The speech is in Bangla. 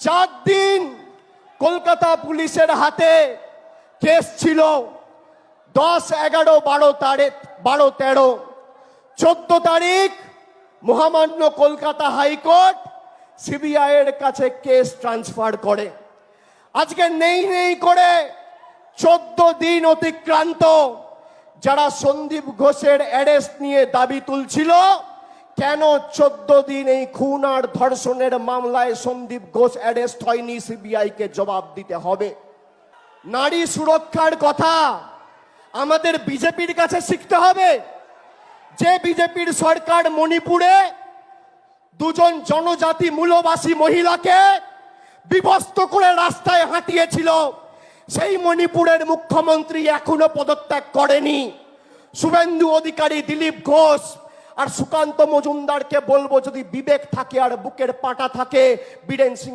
4 দিন কলকাতা পুলিশের হাতে কেস ছিল। 10, 11, 12 তারিখ 12, 13, 14 তারিখ মহামান্য কলকাতা হাইকোর্ট সিবিআই এর কাছে কেস ট্রান্সফার করে। আজকে নেই করে 14 দিন অতিক্রান্ত। যারা সন্দীপ ঘোষের অ্যারেস্ট নিয়ে দাবি তুলছিল, কেন 14 দিন এই খুন আর ধর্ষণের মামলায় সন্দীপ ঘোষ অ্যারেস্ট হয়নি, সিবিআই কে জবাব দিতে হবে। নারী সুরক্ষার কথা আমাদের বিজেপির কাছে শিখতে হবে। যে বিজেপির সরকার মণিপুরে 2 জনজাতি মূলবাসী মহিলাকে বিভক্ত করে রাস্তায় হাঁটিয়েছিল, সেই মণিপুরের মুখ্যমন্ত্রী এখনো পদত্যাগ করেনি। শুভেন্দু অধিকারী, দিলীপ ঘোষ আর সুকান্ত মজুমদারকে বলবো, যদি বিবেক থাকে আর বুকের পাটা থাকে, বীরেন সিং